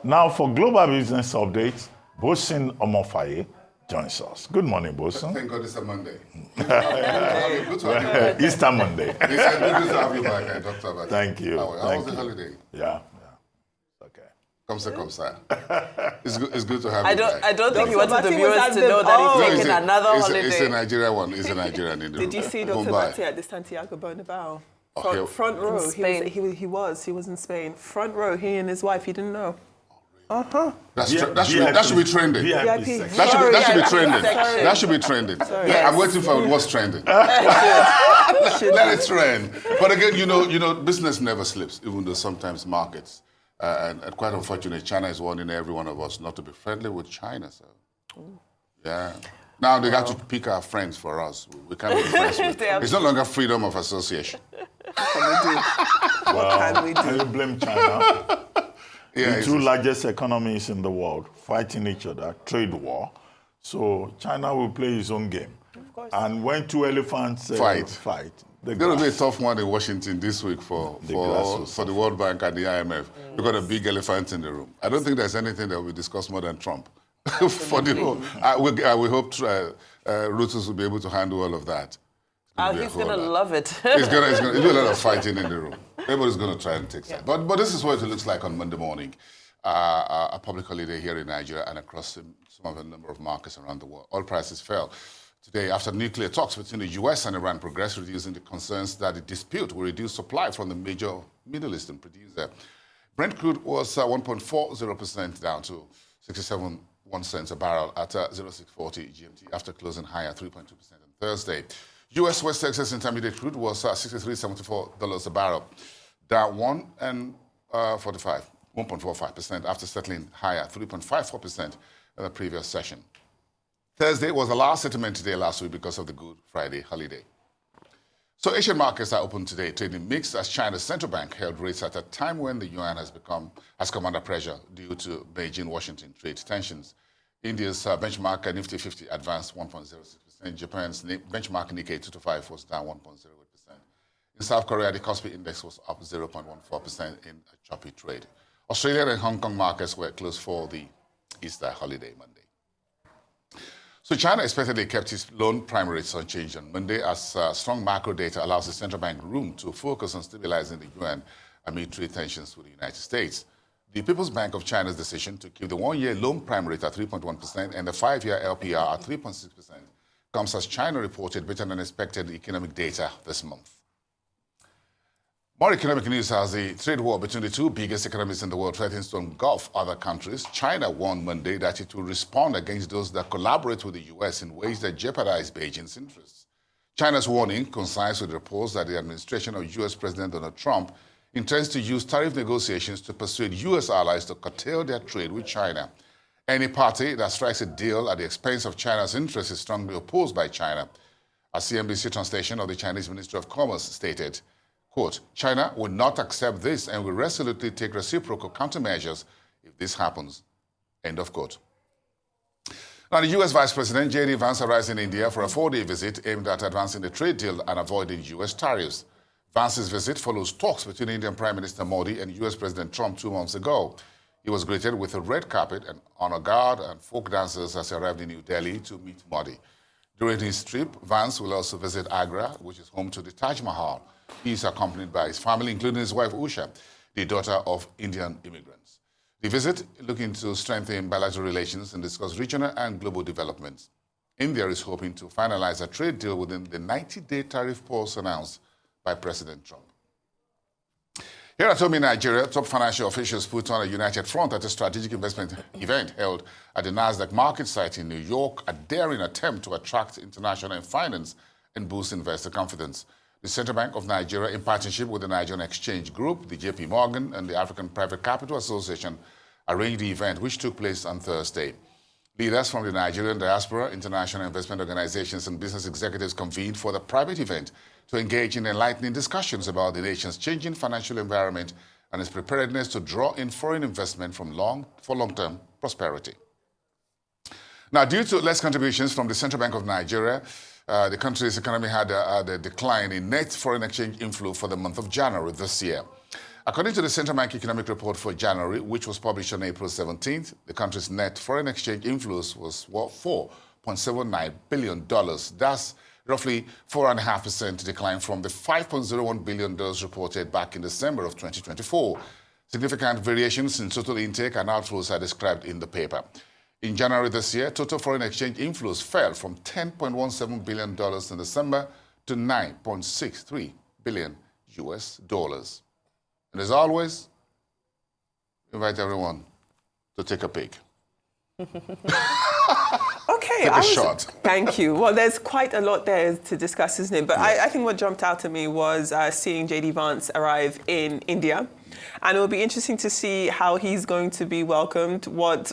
Now for Global Business Updates, Bosin Omofaye joins us. Good morning, Bosin. Thank God it's a Monday. Good to have you. Easter Monday. It's good to have you back, Dr. Abati. Thank you. How was the holiday? Yeah. Okay. Come sir. It's good to have you back. I don't think he wanted the viewers to know that he's taking another holiday. It's a Nigerian one. It's a Nigerian in the Did you see Dr. Abati at the Santiago Bernabeu? Front row. He was in Spain. Front row, he and his wife, he didn't know. That should be trending. That should be trending. I'm waiting for what's trending. Let it trend. But again, you know, business never slips, even though sometimes markets. And quite unfortunately, China is warning every one of us not to be friendly with China. So, yeah. Now they got to pick our friends for us. We can't be friends with. It's no longer freedom of association. What can we do? Can you blame China? Yeah, the two largest economies in the world fighting each other, trade war. So China will play his own game. Of course. And when two elephants fight, it's going to be a tough one in Washington this week for the World Bank and the IMF. We've got a big elephant in the room. I don't think there's anything that we discuss more than Trump. For the whole, we hope Reuters will be able to handle all of that. He's going to love it. It's going to be a lot of fighting in the room. Everybody's going to try and take side. But this is what it looks like on Monday morning. A public holiday here in Nigeria and across some of a number of markets around the world. Oil prices fell today after nuclear talks between the U.S. and Iran progressed, reducing the concerns that the dispute will reduce supply from the major Middle Eastern producer. Brent crude was 1.40% down to 67.1 cents a barrel at 0640 GMT after closing higher 3.2% on Thursday. U.S. West Texas Intermediate crude was $63.74 a barrel, down 1.45% after settling higher 3.54% in the previous session. Thursday was the last settlement day last week because of the Good Friday holiday. So Asian markets are open today, trading mixed as China's central bank held rates at a time when the yuan has come under pressure due to Beijing-Washington trade tensions. India's benchmark Nifty 50 advanced 1.06%. Japan's benchmark Nikkei 225 was down 1.08%. In South Korea, the Kospi index was up 0.14% in a choppy trade. Australia and Hong Kong markets were closed for the Easter holiday Monday. So China expectedly kept its loan prime rates unchanged on Monday as strong macro data allows the central bank room to focus on stabilizing the yuan amid trade tensions with the United States. The People's Bank of China's decision to keep the one-year loan prime rate at 3.1% and the five-year LPR at 3.6% comes as China reported better than expected economic data this month. More economic news as the trade war between the two biggest economies in the world threatens to engulf other countries. China warned Monday that it will respond against those that collaborate with the U.S. in ways that jeopardize Beijing's interests. China's warning coincides with reports that the administration of U.S. President Donald Trump intends to use tariff negotiations to persuade U.S. allies to curtail their trade with China. Any party that strikes a deal at the expense of China's interests is strongly opposed by China. A CNBC translation of the Chinese Ministry of Commerce stated, quote, China will not accept this and will resolutely take reciprocal countermeasures if this happens, end of quote. Now, the U.S. Vice President J.D. Vance arrives in India for a 4-day visit aimed at advancing the trade deal and avoiding U.S. tariffs. Vance's visit follows talks between Indian Prime Minister Modi and U.S. President Trump 2 months ago. He was greeted with a red carpet and honor guard and folk dancers as he arrived in New Delhi to meet Modi. During his trip, Vance will also visit Agra, which is home to the Taj Mahal. He is accompanied by his family, including his wife Usha, the daughter of Indian immigrants. The visit looking to strengthen bilateral relations and discuss regional and global developments. India is hoping to finalize a trade deal within the 90-day tariff pause announced by President Trump. Here at home in Nigeria, top financial officials put on a united front at a strategic investment event held at the Nasdaq market site in New York, a daring attempt to attract international finance and boost investor confidence. The Central Bank of Nigeria, in partnership with the Nigerian Exchange Group, the JP Morgan, and the African Private Capital Association, arranged the event, which took place on Thursday. Leaders from the Nigerian diaspora, international investment organizations, and business executives convened for the private event to engage in enlightening discussions about the nation's changing financial environment and its preparedness to draw in foreign investment for long-term prosperity. Now, due to less contributions from the Central Bank of Nigeria, the country's economy had a decline in net foreign exchange inflow for the month of January this year. According to the Central Bank Economic Report for January, which was published on April 17th, the country's net foreign exchange inflows was $4.79 billion. That's roughly 4.5% decline from the $5.01 billion reported back in December of 2024. Significant variations in total intake and outflows are described in the paper. In January this year, total foreign exchange inflows fell from $10.17 billion in December to $9.63 billion US dollars. And as always, invite everyone to take a peek. Okay, take a shot. Thank you. Well, there's quite a lot there to discuss, isn't it? But yes. I think what jumped out at me was seeing J.D. Vance arrive in India. And it will be interesting to see how he's going to be welcomed, what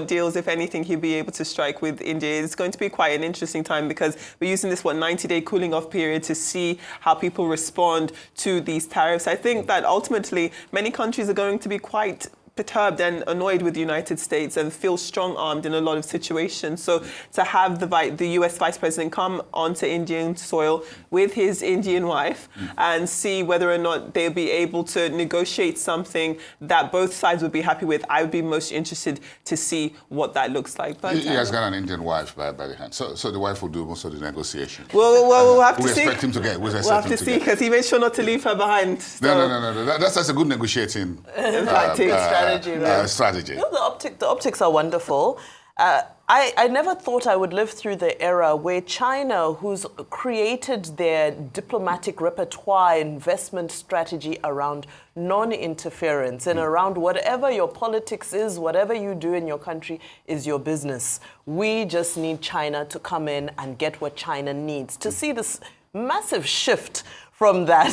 deals, if anything, he'll be able to strike with India. It's going to be quite an interesting time because we're using this, 90-day cooling off period to see how people respond to these tariffs. I think that ultimately many countries are going to be quite perturbed and annoyed with the United States and feel strong-armed in a lot of situations. So to have the US Vice President come onto Indian soil with his Indian wife and see whether or not they'll be able to negotiate something that both sides would be happy with, I would be most interested to see what that looks like. But he has got an Indian wife by the hand. So the wife will do most of the negotiation. Well, we'll have to see. We expect him to get. We'll have to see because he made sure not to leave her behind. So. No. That's a good negotiating strategy. No, the optics are wonderful. I never thought I would live through the era where China, who's created their diplomatic repertoire investment strategy around non-interference and around whatever your politics is, whatever you do in your country is your business. We just need China to come in and get what China needs. To see this massive shift from that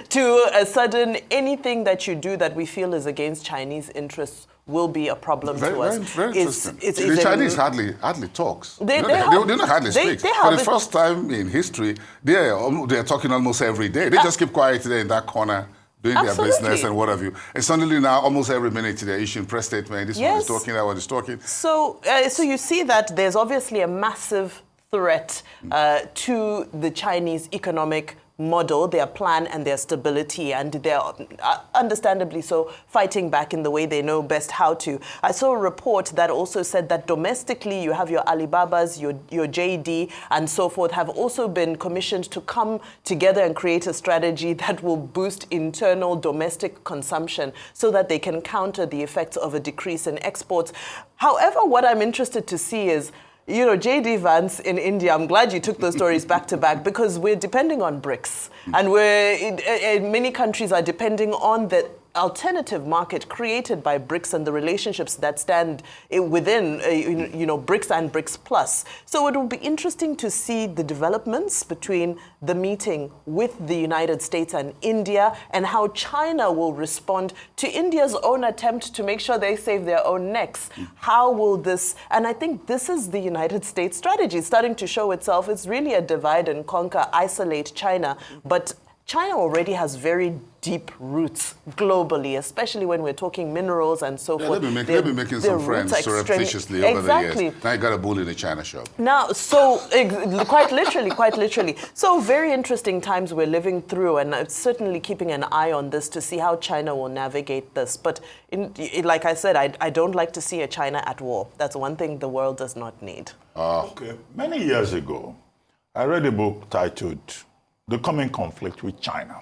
to a sudden anything that you do that we feel is against Chinese interests will be a problem to us. Very interesting. The Chinese hardly talks. They don't hardly speak. For the first time in history, they're talking almost every day. They just keep quiet there in that corner, doing their business and what have you. And suddenly now, almost every minute, they're issuing press statement. This one is talking, that one is talking. So you see that there's obviously a massive threat to the Chinese economic model, their plan and their stability, and they're understandably so fighting back in the way they know best how to. I saw a report that also said that domestically you have your Alibabas, your JD and so forth have also been commissioned to come together and create a strategy that will boost internal domestic consumption so that they can counter the effects of a decrease in exports. However, what I'm interested to see is J.D. Vance in India, I'm glad you took those stories back to back because we're depending on BRICS. And many countries are depending on the alternative market created by BRICS and the relationships that stand within, BRICS and BRICS Plus. So it will be interesting to see the developments between the meeting with the United States and India and how China will respond to India's own attempt to make sure they save their own necks. How will this, and I think this is the United States strategy starting to show itself. It's really a divide and conquer, isolate China, but China already has very deep roots globally, especially when we're talking minerals and so forth. They've been making some friends surreptitiously over the years. Now you got a bull in the China shop. Now, quite literally. So very interesting times we're living through, and certainly keeping an eye on this to see how China will navigate this. But like I said, I don't like to see a China at war. That's one thing the world does not need. Okay. Many years ago, I read a book titled The Coming Conflict with China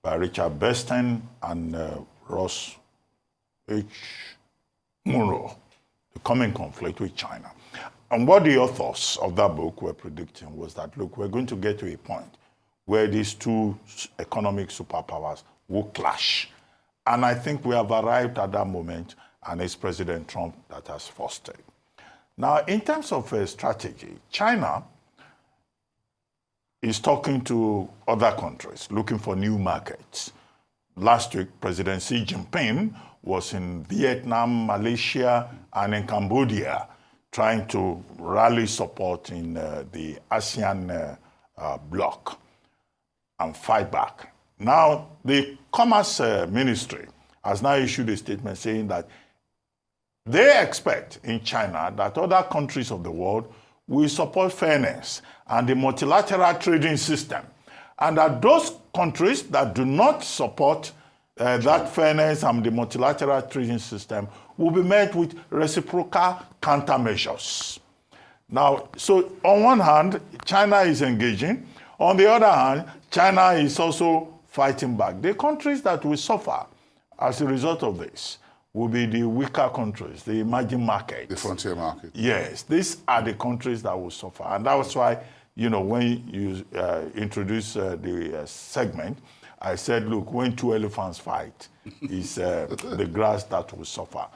by Richard Bernstein and Ross H. Munro, The Coming Conflict with China. And what the authors of that book were predicting was that, look, we're going to get to a point where these two economic superpowers will clash. And I think we have arrived at that moment, and it's President Trump that has forced it. Now, in terms of strategy, China is talking to other countries, looking for new markets. Last week, President Xi Jinping was in Vietnam, Malaysia, and in Cambodia, trying to rally support in the ASEAN bloc and fight back. Now, the Commerce Ministry has now issued a statement saying that they expect in China that other countries of the world will support fairness and the multilateral trading system, and that those countries that do not support that fairness and the multilateral trading system will be met with reciprocal countermeasures. Now, so on one hand, China is engaging. On the other hand, China is also fighting back. The countries that will suffer as a result of this will be the weaker countries, the emerging markets. The frontier market. Yes, these are the countries that will suffer. And that's why, when you introduce the segment, I said, look, when two elephants fight, it's the grass that will suffer.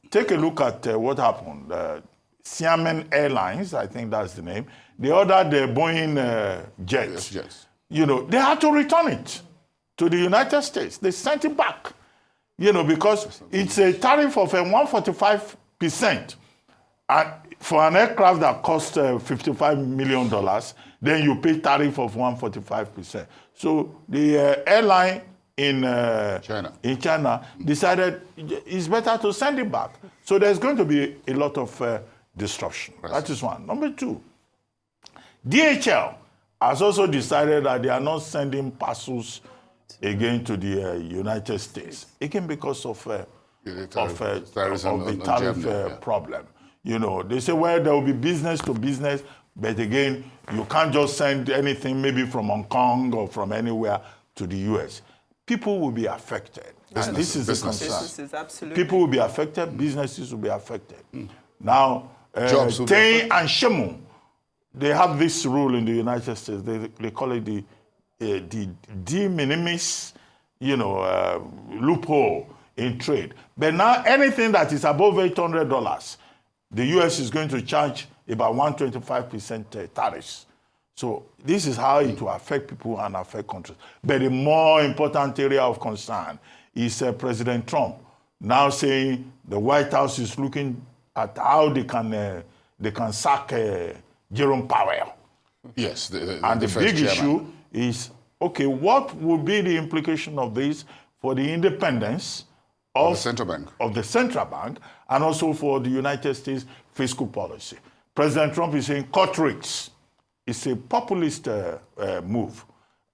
Take a look at what happened. Xiamen Airlines, I think that's the name, they ordered the Boeing jet. Yes. They had to return it to the United States. They sent it back, because it's a tariff of 145%. And for an aircraft that costs $55 million, then you pay tariff of 145%. So the airline in China decided it's better to send it back. So there's going to be a lot of disruption. Right. That is one. Number two, DHL has also decided that they are not sending parcels again to the United States, again because of the tariff problem. They say, well, there will be business to business, but again, you can't just send anything maybe from Hong Kong or from anywhere to the US. People will be affected. And this is a concern. Businesses, absolutely. People will be affected, businesses will be affected. Now, Jobs Tei and Shemu, they have this rule in the United States. They call it the de minimis, loophole in trade. But now anything that is above $800, the U.S. is going to charge about 125% tariffs. So this is how it will affect people and affect countries. But the more important area of concern is President Trump now saying the White House is looking at how they can sack Jerome Powell. Yes, and the big issue is, okay, what will be the implication of this for the independence of the central bank and also for the United States fiscal policy? President Trump is saying cut rates. It's a populist move.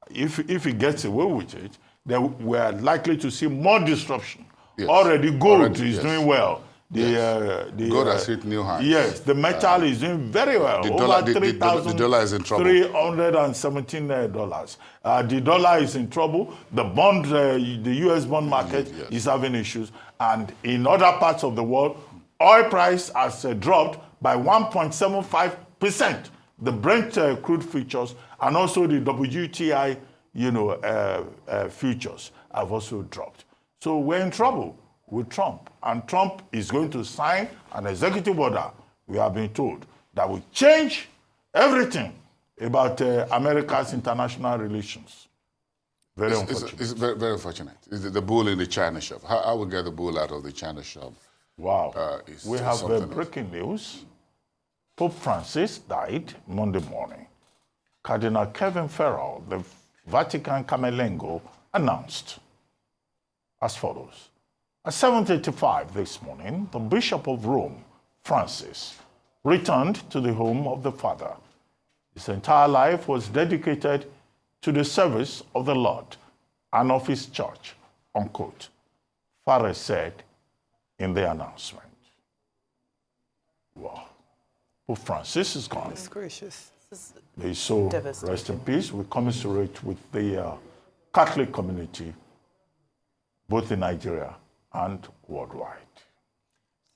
If he gets away with it, then we're likely to see more disruption. Yes. Already gold is doing well. Gold has hit new highs. Yes, the metal is doing very well. The dollar is in trouble. $317. The dollar is in trouble. The bond, the U.S. bond market is having issues. And in other parts of the world, oil price has dropped by 1.75%. The Brent crude futures and also the WTI, futures have also dropped. So we're in trouble with Trump. And Trump is going to sign an executive order, we have been told, that will change everything about America's international relations. Very unfortunate. It's very, very unfortunate. The bull in the China shop. How we get the bull out of the China shop? Wow. We have breaking news. Pope Francis died Monday morning. Cardinal Kevin Farrell, the Vatican Camerlengo, announced as follows. At 7:85 this morning, the Bishop of Rome, Francis, returned to the home of the Father. His entire life was dedicated to the service of the Lord and of his church, unquote. Farrell said in the announcement. Wow. Pope Francis is gone. That's gracious. May his soul rest in peace. We commiserate with the Catholic community, both in Nigeria and worldwide.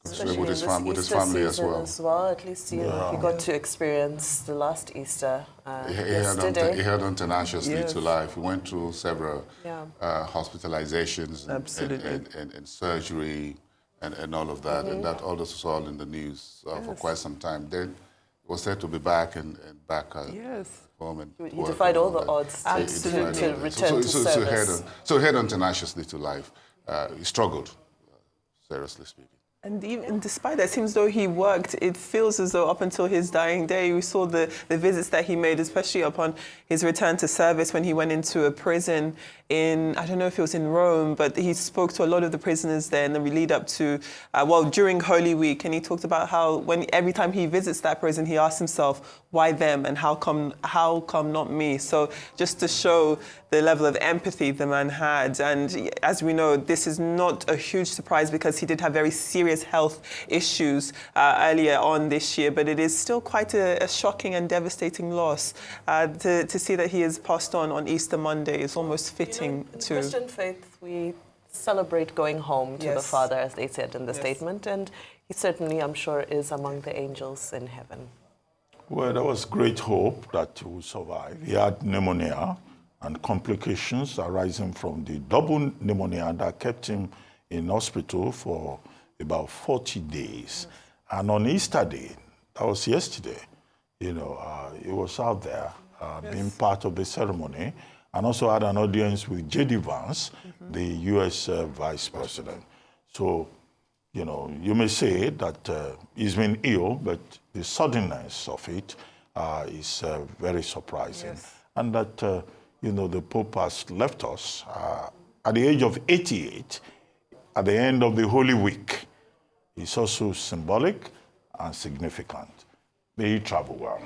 Especially with his family as well. At least he got to experience the last Easter yesterday. He held on tenaciously to life. He went through several hospitalizations and surgery and all of that. And that all this was all in the news for quite some time. Then he was said to be back and back home. And he defied all the odds to return to service. So he held on tenaciously to life. He struggled, seriously speaking. And even despite that, it seems though he worked, it feels as though up until his dying day, we saw the visits that he made, especially upon his return to service when he went into a prison I don't know if it was in Rome, but he spoke to a lot of the prisoners there in the lead up to, during Holy Week. And he talked about how every time he visits that prison, he asks himself, why them and how come not me? So just to show the level of empathy the man had. And as we know, this is not a huge surprise because he did have very serious health issues earlier on this year, but it is still quite a shocking and devastating loss. To see that he has passed on Easter Monday is almost fitting in to... Christian faith, we celebrate going home to the Father, as they said in the statement, and he certainly, I'm sure, is among the angels in heaven. Well, there was great hope that he would survive. He had pneumonia and complications arising from the double pneumonia that kept him in hospital for about 40 days. And on Easter Day, that was yesterday, he was out there being part of the ceremony, and also had an audience with J.D. Vance, the U.S. Vice President. So, you may say that he's been ill, but the suddenness of it is very surprising. Yes. And that, the Pope has left us at the age of 88, at the end of the Holy Week. It's also symbolic and significant. May he travel well.